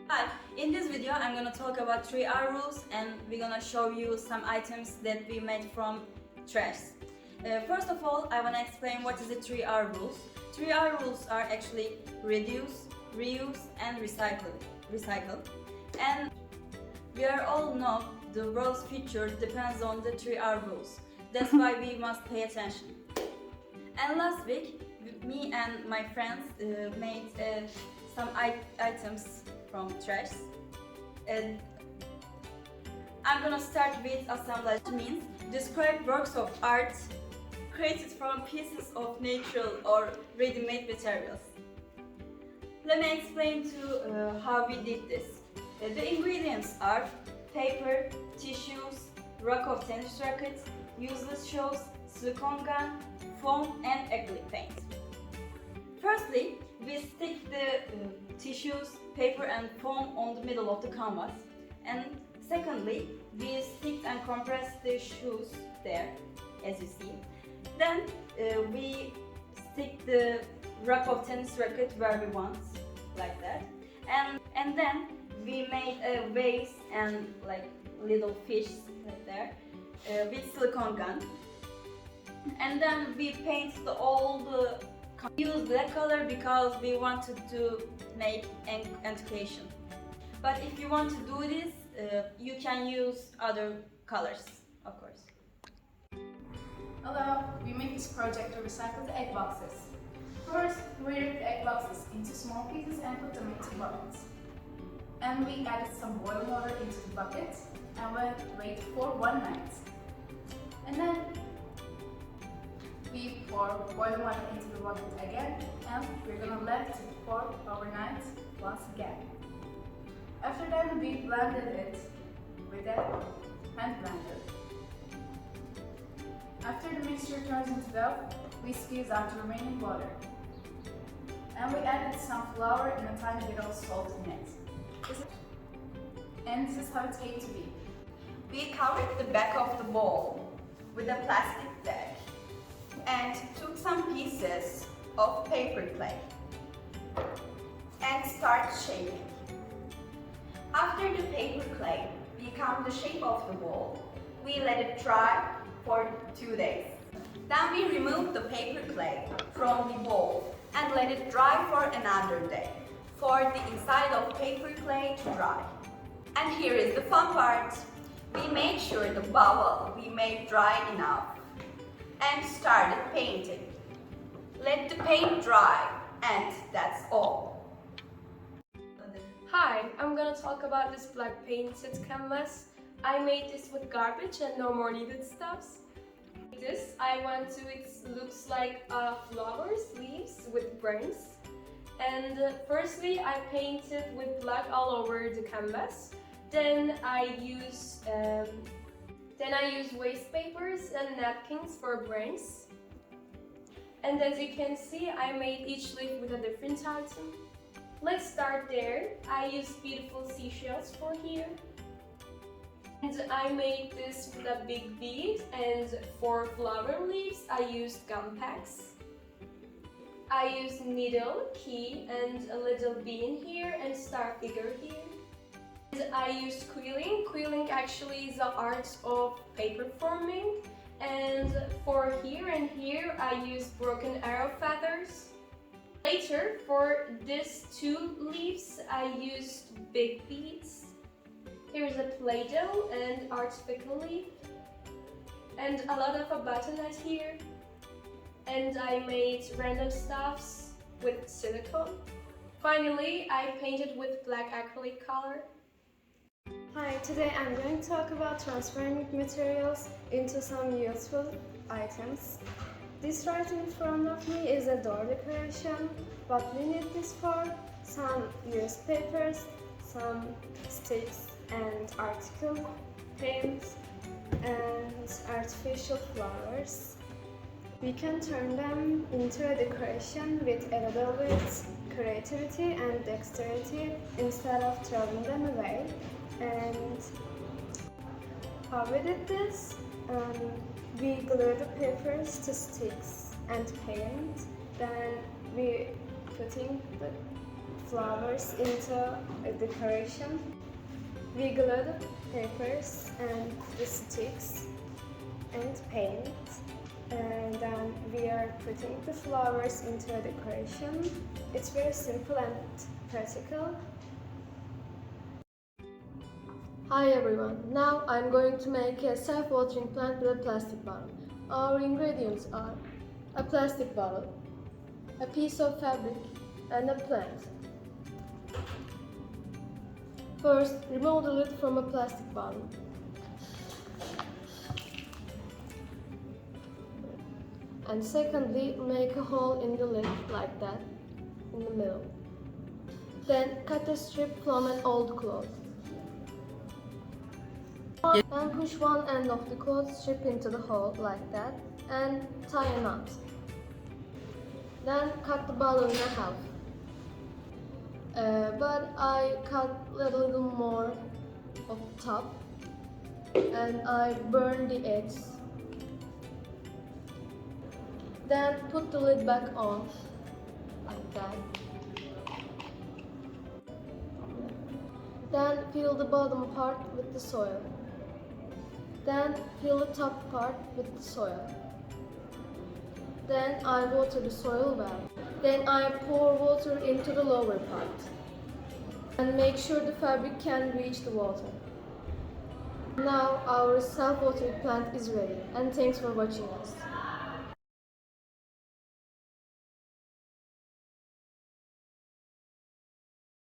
Hi, in this video I'm gonna talk about 3R rules and we're gonna show you some items that we made from trash. First of all, I wanna explain what is the 3R rules. 3R rules are actually reduce, reuse and recycle. And we are all know the world's future depends on the 3R rules. That's why we must pay attention. And last week, me and my friends made some items from trash. And I'm gonna start with assemblage. Means describe works of art created from pieces of natural or ready-made materials. Let me explain to how we did this. The ingredients are paper, tissues, rack of tennis rackets, useless shoes, silicone gun, foam and acrylic paint. Firstly, we stick the tissues, paper and foam on the middle of the canvas. And secondly, we stick and compress the shoes there, as you see. Then we stick the rack of tennis racket where we want, like that. And then we made a vase and like little fish right there with silicone gun. And then we painted all the use black color because we wanted to make education. But if you want to do this, you can use other colors, of course. Hello, we made this project to recycle the egg boxes. First, we ripped the egg boxes into small pieces and put them into buckets. And we added some boiling water into the buckets and waited for one night. And then we pour boiling water into the bucket again, and we're gonna let it pour overnight once again. After that, we blended it with a hand blender. After the mixture turns into dough, we squeeze out the remaining water. And we added some flour and a tiny bit of salt in it. And this is how it came to be. We covered the back of the bowl with a plastic bag and took some pieces of paper clay and start shaping. After the paper clay became the shape of the bowl, we let it dry for 2 days. Then we removed the paper clay from the bowl and let it dry for another day for the inside of paper clay to dry. And here is the fun part. We made sure the bubble we made dry enough and started painting. Let the paint dry and that's all. Hi, I'm gonna talk about this black painted canvas. I made this with garbage and no more needed stuffs. It looks like flowers, leaves with brains. And firstly, I painted with black all over the canvas. Then I use waste papers and napkins for brains. And as you can see, I made each leaf with a different item. Let's start there. I used beautiful seashells for here. And I made this with a big bead, and for flower leaves I used gum packs. I used needle, key and a little bean here and star figure here. And I used quilling. Quilling actually is the art of paper forming. And for here and here I used broken arrow feathers. Later, for these two leaves I used big beads. Here's a Play-Doh and artificial leaf. And a lot of a buttonette here. And I made random stuffs with silicone. Finally, I painted with black acrylic color. Hi, today I'm going to talk about transferring materials into some useful items. This right in front of me is a door decoration. What we need this for? Some newspapers, some sticks and article paints and artificial flowers. We can turn them into a decoration with a little bit creativity and dexterity instead of throwing them away. And how we did this? We glue the papers to sticks and paint. Then we putting the flowers into a decoration. We glue the papers and the sticks and paint, and then we are putting the flowers into a decoration. It's very simple and practical. Hi everyone, now I'm going to make a self-watering plant with a plastic bottle. Our ingredients are a plastic bottle, a piece of fabric, and a plant. First, remove the lid from a plastic bottle. And secondly, make a hole in the lid like that, in the middle. Then cut a strip from an old cloth. Then push one end of the cloth strip into the hole like that and tie a knot. Then cut the bottle in half. But I cut a little more of the top and I burn the edges. Then put the lid back on like that. Then fill the bottom part with the soil. Then fill the top part with the soil. Then I water the soil well. Then I pour water into the lower part. And make sure the fabric can reach the water. Now our self-watering plant is ready, and thanks for watching us.